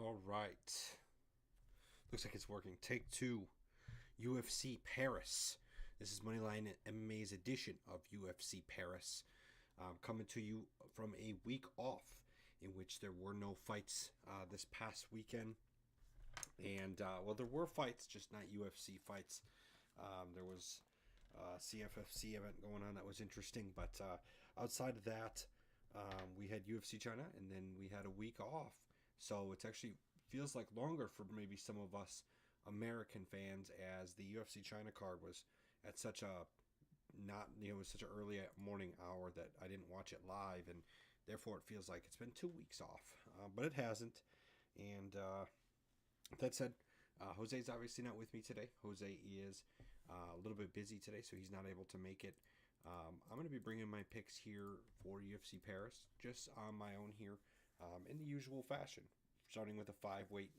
All right. Looks like it's working. Take two. UFC Paris. This is Moneyline MMA's edition of UFC Paris. Coming to you from a week off in which there were no fights this past weekend. And, there were fights, just not UFC fights. There was a CFFC event going on that was interesting. But outside of that, we had UFC China, and then we had a week off. So it's actually feels like longer for maybe some of us American fans, as the UFC China card was at such a it was such an early morning hour that I didn't watch it live, and therefore it feels like it's been 2 weeks off, but it hasn't. And that said, Jose's obviously not with me today. Jose is a little bit busy today, so he's not able to make it. I'm going to be bringing my picks here for UFC Paris, just on my own here, in the usual fashion, starting with a 5-weight,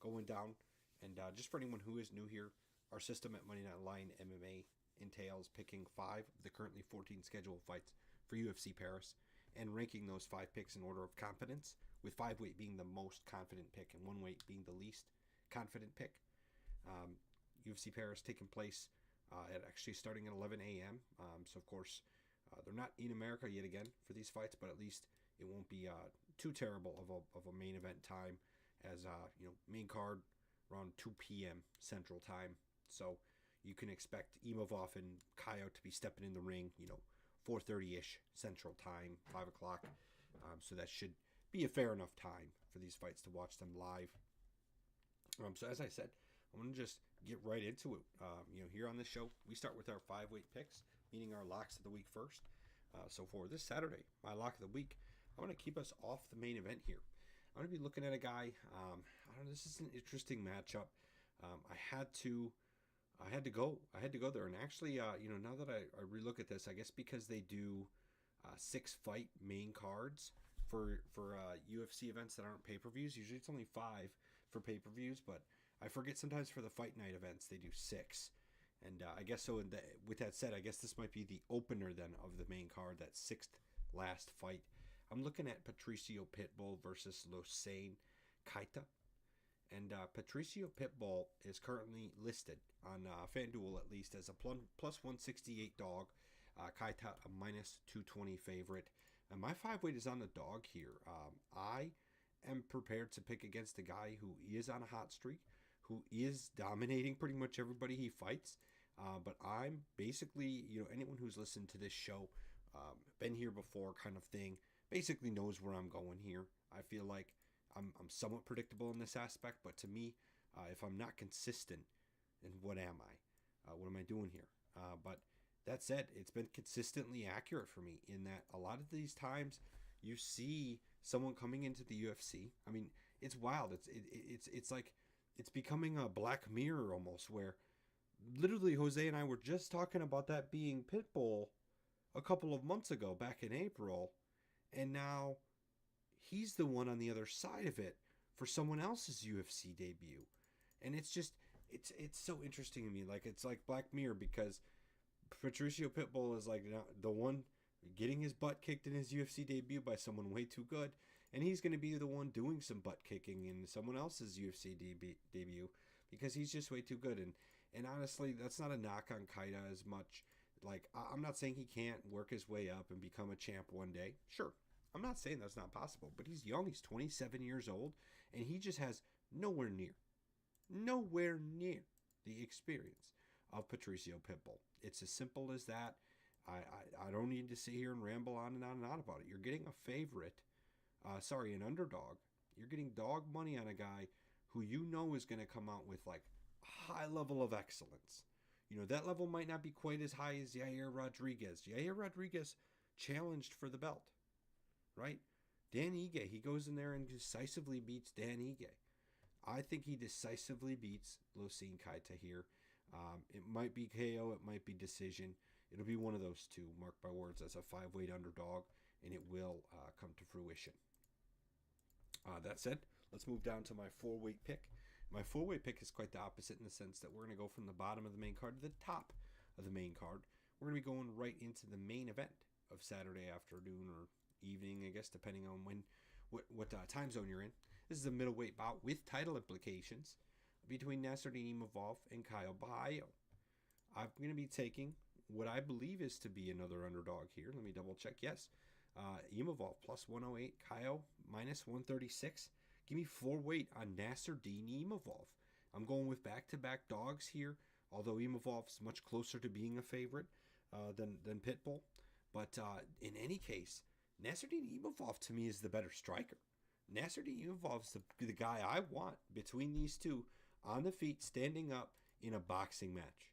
going down. And just for anyone who is new here, our system at Moneyline MMA entails picking 5 of the currently 14 scheduled fights for UFC Paris and ranking those 5 picks in order of confidence, with 5-weight being the most confident pick and 1-weight being the least confident pick. UFC Paris taking place at actually starting at 11 a.m. So, of course, they're not in America yet again for these fights, but at least it won't be too terrible of a main event time, as main card around 2 p.m. Central Time. So you can expect Imavov and Coyote to be stepping in the ring, 4:30-ish Central Time, 5 o'clock. So that should be a fair enough time for these fights to watch them live. So as I said, I'm going to just get right into it. Here on this show, we start with our 5-weight picks, meaning our locks of the week first. So for this Saturday, my lock of the week, I'm going to keep us off the main event here. I'm going to be looking at a guy. This is an interesting matchup. I had to go there. And actually, now that I relook at this, I guess because they do 6 fight main cards for UFC events that aren't pay-per-views. Usually it's only 5 for pay-per-views, but I forget sometimes for the fight night events they do 6. And I guess so. With that said, I guess this might be the opener then of the main card, that 6th last fight. I'm looking at Patricio Pitbull versus Hossein Kaita. And Patricio Pitbull is currently listed on FanDuel, at least, as a plus 168 dog. Kaita, a minus 220 favorite. And my 5-weight is on the dog here. I am prepared to pick against a guy who is on a hot streak, who is dominating pretty much everybody he fights. But I'm basically, anyone who's listened to this show, been here before kind of thing, basically knows where I'm going here. I feel like I'm somewhat predictable in this aspect, but to me, if I'm not consistent, then what am I? What am I doing here? But that said, it's been consistently accurate for me in that a lot of these times you see someone coming into the UFC. I mean, it's wild. It's like it's becoming a Black Mirror almost, where literally Jose and I were just talking about that being Pitbull a couple of months ago, back in April. And now he's the one on the other side of it for someone else's UFC debut. And it's just, it's so interesting to me. Like, it's like Black Mirror, because Patricio Pitbull is like the one getting his butt kicked in his UFC debut by someone way too good. And he's going to be the one doing some butt kicking in someone else's UFC debut because he's just way too good. And honestly, that's not a knock on Kaita as much. Like, I'm not saying he can't work his way up and become a champ one day. Sure, I'm not saying that's not possible, but he's young. He's 27 years old, and he just has nowhere near the experience of Patricio Pitbull. It's as simple as that. I don't need to sit here and ramble on and on and on about it. You're getting a favorite, an underdog. You're getting dog money on a guy who is going to come out with like a high level of excellence. That level might not be quite as high as Yair Rodriguez. Yair Rodriguez challenged for the belt, right? Dan Ige, he goes in there and decisively beats Dan Ige. I think he decisively beats Hossein Kaita here. It might be KO, it might be decision. It'll be one of those two, mark my words, as a 5-weight underdog, and it will come to fruition. That said, let's move down to my 4-weight pick. My 4-weight pick is quite the opposite, in the sense that we're going to go from the bottom of the main card to the top of the main card. We're going to be going right into the main event of Saturday afternoon or evening, I guess, depending on what time zone you're in. This is a middleweight bout with title implications between Nasruddin Imavov and Kyle Borralho. I'm going to be taking what I believe is to be another underdog here. Let me double check. Yes. Imavov plus 108, Kyle minus 136. Give me 4 weight on Nasruddin Imavov. I'm going with back-to-back dogs here, although Imavov's much closer to being a favorite than Pitbull. But in any case, Nasruddin Imavov to me is the better striker. Nasruddin Imavov's the guy I want between these two on the feet, standing up in a boxing match.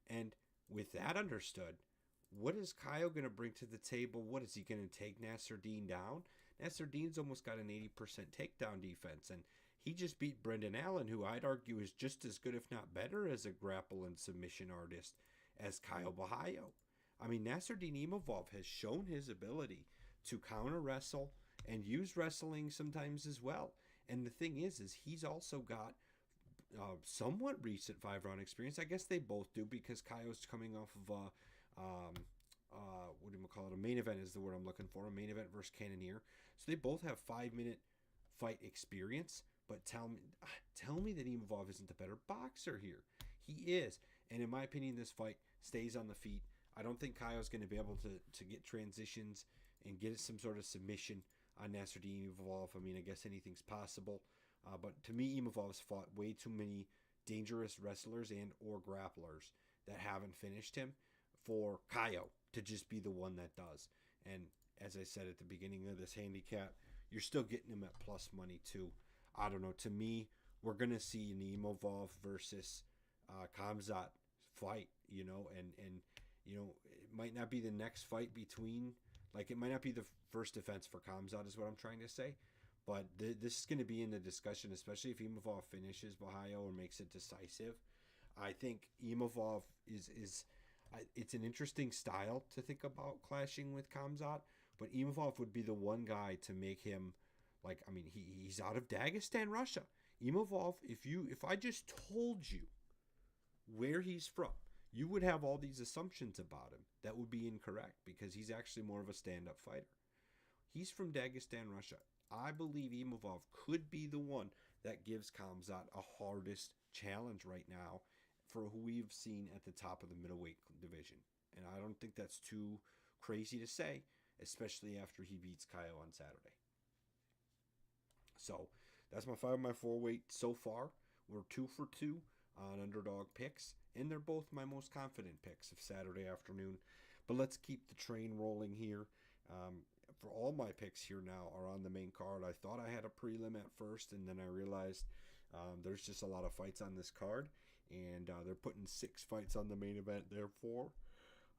And with that understood, what is Kyle going to bring to the table? What is he going to take Nasruddin down? Nasruddin's almost got an 80% takedown defense, and he just beat Brendan Allen, who I'd argue is just as good, if not better, as a grapple and submission artist as Kyle Borralho. I mean, Nasruddin Imavov has shown his ability to counter wrestle and use wrestling sometimes as well. And the thing is he's also got somewhat recent 5-round experience. I guess they both do, because Kyle's coming off of what do you call it? A main event is the word I'm looking for. A main event versus Cannonier. So they both have 5-minute fight experience. But tell me that Imavov isn't the better boxer here. He is. And in my opinion, this fight stays on the feet. I don't think Kyle's going to be able to get transitions and get some sort of submission on Nasruddin Imavov. I mean, I guess anything's possible. But to me, Imavov's fought way too many dangerous wrestlers and or grapplers that haven't finished him for Kyle to just be the one that does. And as I said at the beginning of this handicap, you're still getting him at plus money too. I don't know. To me, we're going to see an Imavov versus Khamzat fight, and it might not be the next fight between, like, it might not be the first defense for Khamzat is what I'm trying to say. But this is going to be in the discussion, especially if Imavov finishes Borralho or makes it decisive. I think Imavov is it's an interesting style to think about clashing with Khamzat, but Imavov would be the one guy to make him, like, I mean, he's out of Dagestan, Russia. Imavov, if I just told you where he's from, you would have all these assumptions about him that would be incorrect, because he's actually more of a stand-up fighter. He's from Dagestan, Russia. I believe Imavov could be the one that gives Khamzat a hardest challenge right now for who we've seen at the top of the middleweight division. And I don't think that's too crazy to say, especially after he beats Kyle on Saturday. So that's my 5 and my 4 weight so far. We're 2 for 2 on underdog picks, and they're both my most confident picks of Saturday afternoon. But let's keep the train rolling here. For all my picks here now are on the main card. I thought I had a prelim at first, and then I realized there's just a lot of fights on this card, and they're putting 6 fights on the main event. Therefore,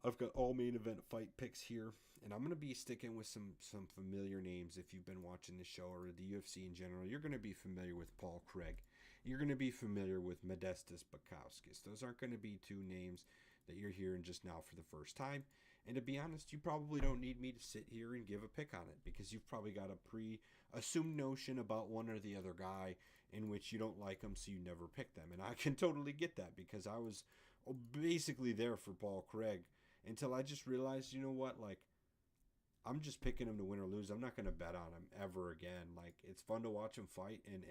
I've got all main event fight picks here, and I'm going to be sticking with some familiar names. If you've been watching the show or the UFC in general, you're going to be familiar with Paul Craig. You're going to be familiar with Modestas Bukauskas. Those aren't going to be 2 names that you're hearing just now for the first time. And to be honest, you probably don't need me to sit here and give a pick on it, because you've probably got a pre-assumed notion about one or the other guy in which you don't like them, so you never pick them. And I can totally get that, because I was basically there for Paul Craig until I just realized, you know what, like, I'm just picking him to win or lose. I'm not going to bet on him ever again. Like, it's fun to watch him fight, and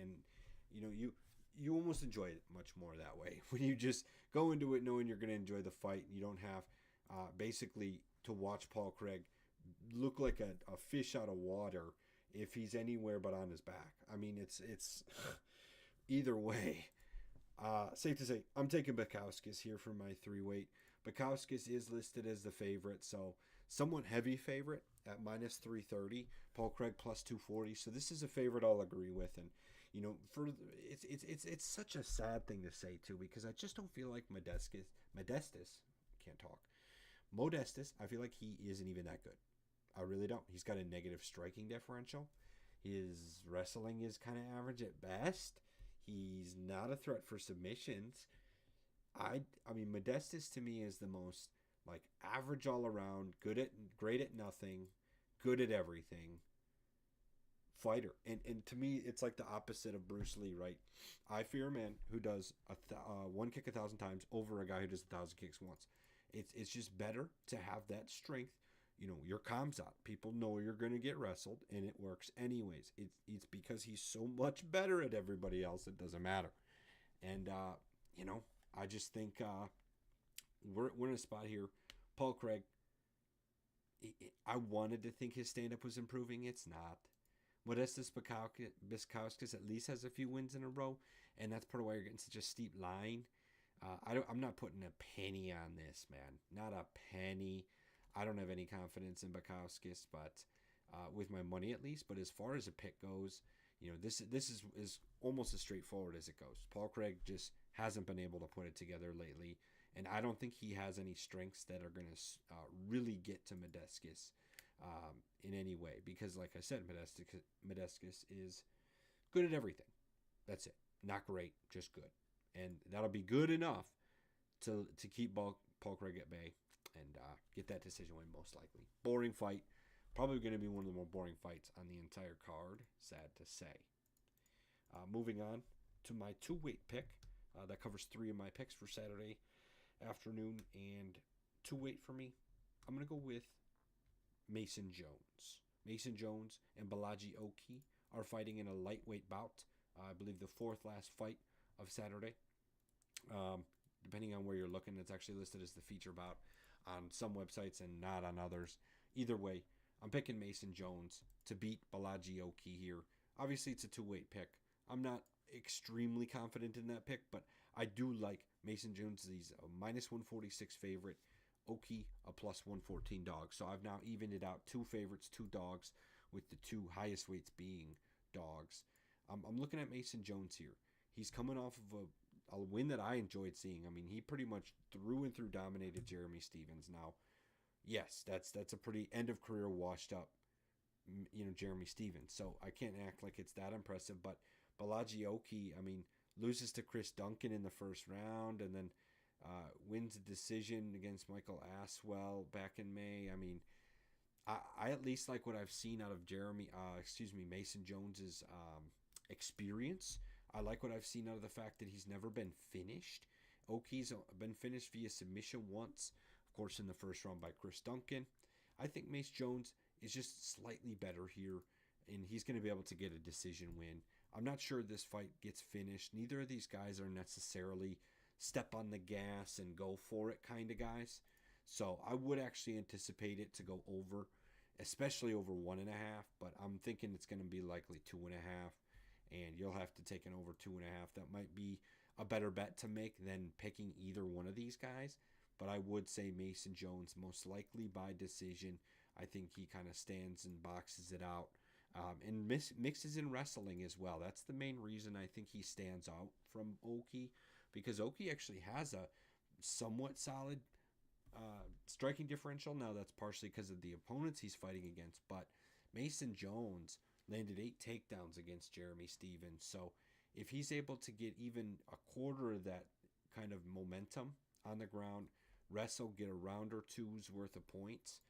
you almost enjoy it much more that way when you just go into it knowing you're going to enjoy the fight, and you don't have basically to watch Paul Craig look like a fish out of water if he's anywhere but on his back. I mean, it's either way. Safe to say, I'm taking Bukauskas here for my 3 weight. Bukauskas is listed as the favorite, so somewhat heavy favorite at minus 330. Paul Craig plus 240. So this is a favorite I'll agree with, and it's such a sad thing to say too, because I just don't feel like Modestas, I feel like he isn't even that good. I really don't. He's got a negative striking differential. His wrestling is kind of average at best. He's not a threat for submissions. I mean, Modestas to me is the most, like, average all around, great at nothing, good at everything fighter. And to me, it's like the opposite of Bruce Lee, right? I fear a man who does one kick 1,000 times over a guy who does 1,000 kicks once. It's just better to have that strength. Your Khamzat. People know you're going to get wrestled, and it works anyways. It's because he's so much better at everybody else, it doesn't matter. And, I just think we're in a spot here. Paul Craig, I wanted to think his stand-up was improving. It's not. Modestas Biskauskas at least has a few wins in a row, and that's part of why you're getting such a steep line. I'm not putting a penny on this, man. Not a penny. I don't have any confidence in Bukowskis, but with my money at least. But as far as a pick goes, this is almost as straightforward as it goes. Paul Craig just hasn't been able to put it together lately, and I don't think he has any strengths that are going to really get to Modestas in any way. Because, like I said, Modestas is good at everything. That's it. Not great, just good. And that'll be good enough to keep Paul Craig at bay and get that decision win most likely. Boring fight. Probably going to be one of the more boring fights on the entire card, sad to say. Moving on to my 2-weight pick. That covers 3 of my picks for Saturday afternoon. And 2-weight for me, I'm going to go with Mason Jones. Mason Jones and Balaji Oki are fighting in a lightweight bout. I believe the 4th last fight of Saturday. Depending on where you're looking, it's actually listed as the feature bout on some websites and not on others. Either way, I'm picking Mason Jones to beat Balaji Oki here. Obviously, it's a 2-weight pick. I'm not extremely confident in that pick, but I do like Mason Jones. He's a minus 146 favorite. Oki, a plus 114 dog. So I've now evened it out. 2 favorites, 2 dogs, with the 2 highest weights being dogs. I'm looking at Mason Jones here. He's coming off of a win that I enjoyed seeing. I mean, he pretty much through and through dominated Jeremy Stephens. Now, yes, that's a pretty end of career washed up, Jeremy Stephens. So I can't act like it's that impressive. But Balaji Oki, I mean, loses to Chris Duncan in the first round and then wins a decision against Michael Aswell back in May. I mean, I at least like what I've seen out of Mason Jones's experience. I like what I've seen out of the fact that he's never been finished. Oki's been finished via submission once, of course, in the first round by Chris Duncan. I think Mace Jones is just slightly better here, and he's going to be able to get a decision win. I'm not sure this fight gets finished. Neither of these guys are necessarily step on the gas and go for it kind of guys. So I would actually anticipate it to go over, especially over 1.5, but I'm thinking it's going to be likely 2.5. And you'll have to take an over 2.5. That might be a better bet to make than picking either one of these guys. But I would say Mason Jones most likely by decision. I think he kind of stands and boxes it out. And mixes in wrestling as well. That's the main reason I think he stands out from Oki. Because Oki actually has a somewhat solid striking differential. Now that's partially because of the opponents he's fighting against. But Mason Jones landed 8 takedowns against Jeremy Stephens. So if he's able to get even a quarter of that kind of momentum on the ground, wrestle, get a round or two's worth of points,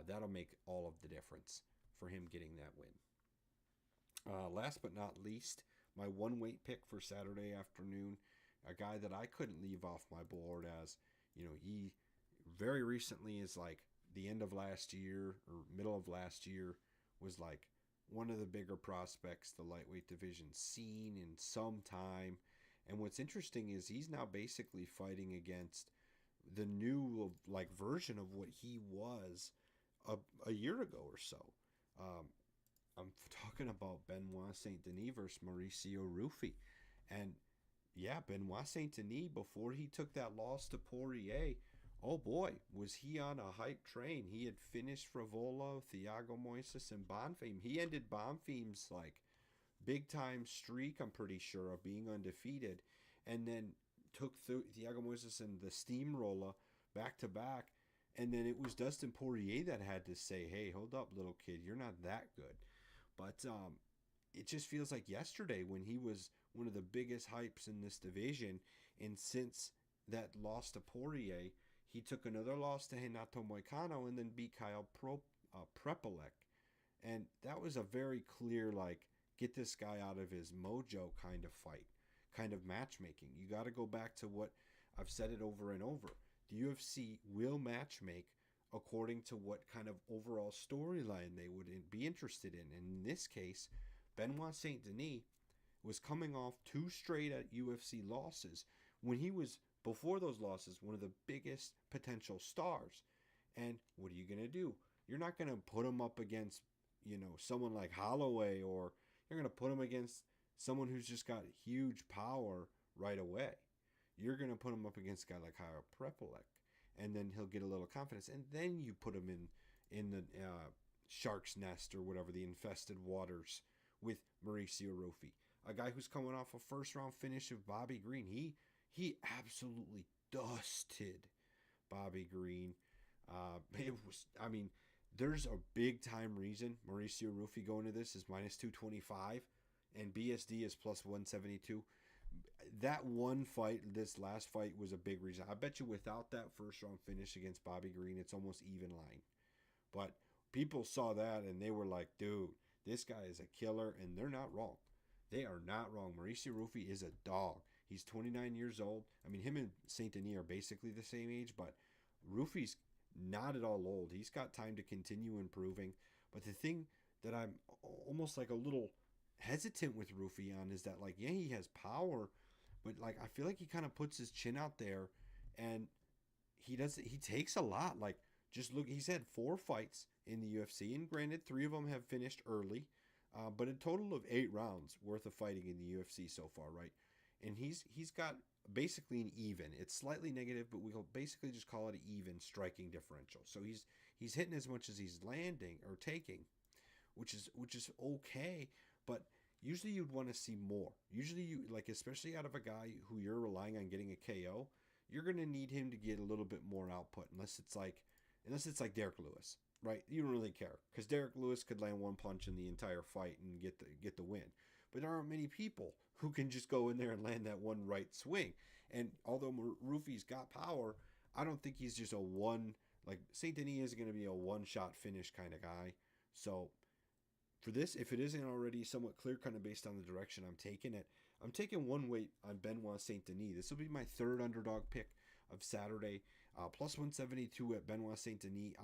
that'll make all of the difference for him getting that win. Last but not least, my 1-weight pick for Saturday afternoon, a guy that I couldn't leave off my board as, he very recently is like the end of last year or middle of last year was like one of the bigger prospects the lightweight division's seen in some time. And what's interesting is he's now basically fighting against the new version of what he was a year ago or so. I'm talking about Benoit Saint Denis versus Mauricio Ruffi. And yeah, Benoit Saint Denis, before he took that loss to Poirier, oh boy, was he on a hype train. He had finished Frivola, Thiago Moises, and Bonfim. He ended Bonfim's big time streak, I'm pretty sure, of being undefeated, and then took Thiago Moises and the steamroller back to back. And then it was Dustin Poirier that had to say, hey, hold up, little kid, you're not that good. But it just feels like yesterday when he was one of the biggest hypes in this division. And since that loss to Poirier, he took another loss to Renato Moicano and then beat Kyle Prepolek. And that was a very clear, get this guy out of his mojo kind of fight, kind of matchmaking. You got to go back to what I've said it over and over. The UFC will matchmake according to what kind of overall storyline they would be interested in. And in this case, Benoit Saint Denis was coming off 2 straight at UFC losses when he was, before those losses, one of the biggest potential stars. And what are you going to do? You're not going to put him up against, someone like Holloway, or you're going to put him against someone who's just got huge power right away. You're going to put him up against a guy like Kyle Prepolek, and then he'll get a little confidence, and then you put him in the shark's nest or whatever, the infested waters with Mauricio Rufy, a guy who's coming off a first-round finish of Bobby Green. He absolutely dusted Bobby Green. There's a big-time reason Mauricio Rufy going to this is minus 225, and BSD is plus 172. That one fight, this last fight, was a big reason. I bet you without that first-round finish against Bobby Green, it's almost even line. But people saw that, and they were like, dude, this guy is a killer, and they're not wrong. They are not wrong. Mauricio Rufy is a dog. He's 29 years old. Him and Saint Denis are basically the same age, but Rufy's not at all old. He's got time to continue improving. But the thing that I'm almost like a little hesitant with Rufy on is that, he has power, but I feel like he kind of puts his chin out there, and he takes a lot. Just look, he's had 4 fights in the UFC, and granted, 3 of them have finished early, but a total of 8 rounds worth of fighting in the UFC so far, right? And he's got basically an even. It's slightly negative, but we'll basically just call it an even striking differential. So he's hitting as much as he's landing or taking, which is okay. But usually you'd want to see more. Usually you especially out of a guy who you're relying on getting a KO, you're gonna need him to get a little bit more output. Unless it's like Derek Lewis, right? You don't really care because Derek Lewis could land one punch in the entire fight and get the win. But there aren't many people who can just go in there and land that one right swing. And although Rufy's got power, I don't think he's just Saint Denis is going to be a one-shot finish kind of guy. So for this, if it isn't already somewhat clear, kind of based on the direction I'm taking it, I'm taking one weight on Benoit Saint Denis. This will be my 3rd underdog pick of Saturday, plus 172 at Benoit Saint Denis.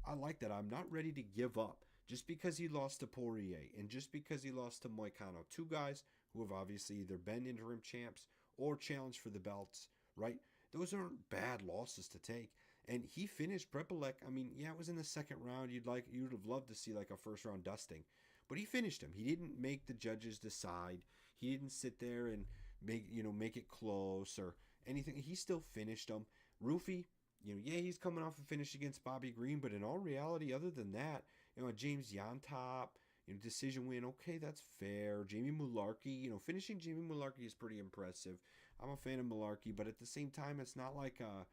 I like that. I'm not ready to give up. Just because he lost to Poirier and just because he lost to Moicano, 2 guys who have obviously either been interim champs or challenged for the belts, right? Those aren't bad losses to take. And he finished Prepolek. It was in the 2nd round. You'd have loved to see a first-round dusting. But he finished him. He didn't make the judges decide. He didn't sit there and make it close or anything. He still finished him. Rufy, he's coming off a finish against Bobby Green, but in all reality, other than that, a James Yontop, decision win, okay, that's fair. Jamie Mularkey, finishing Jamie Mularkey is pretty impressive. I'm a fan of Mularkey, but at the same time, it's not like a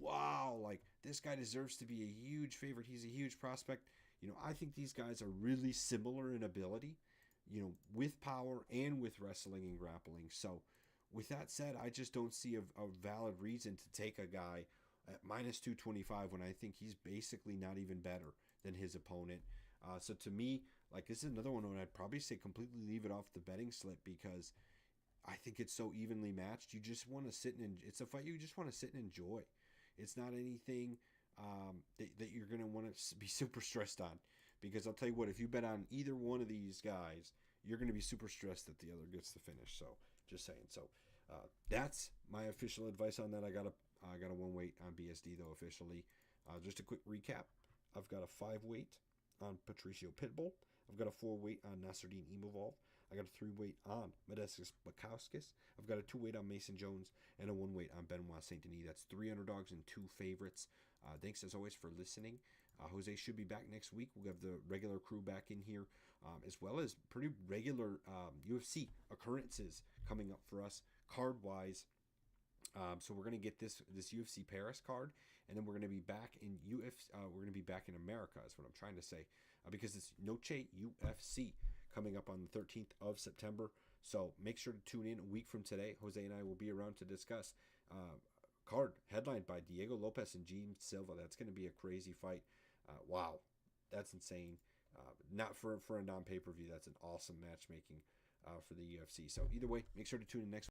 wow, this guy deserves to be a huge favorite. He's a huge prospect. I think these guys are really similar in ability, with power and with wrestling and grappling. So with that said, I just don't see a valid reason to take a guy at minus 225 when I think he's basically not even better than his opponent. So to me, this is another one where I'd probably say completely leave it off the betting slip because I think it's so evenly matched. You just want to it's a fight you just want to sit and enjoy. It's not anything that you're going to want to be super stressed on, because I'll tell you what, if you bet on either one of these guys, you're going to be super stressed that the other gets the finish. So just saying. So that's my official advice on that. I got a 1 weight on BSD though officially. Just a quick recap. I've got a 5 weight on Patricio Pitbull. I've got a 4 weight on Nasruddin Imavov. I got a 3 weight on Modestas Bukauskas. I've got a 2 weight on Mason Jones and a 1 weight on Benoit Saint Denis. That's 3 underdogs and 2 favorites. Thanks as always for listening. Jose should be back next week. We'll have the regular crew back in here, as well as pretty regular UFC occurrences coming up for us card wise. So we're gonna get this UFC Paris card, and then we're gonna be back in we're gonna be back in America. Is what I'm trying to say, because it's Noche UFC coming up on the 13th of September. So make sure to tune in a week from today. Jose and I will be around to discuss card headlined by Diego Lopez and Gene Silva. That's going to be a crazy fight. Wow, that's insane. Not for a non-pay-per-view. That's an awesome matchmaking for the UFC. So either way, make sure to tune in next week.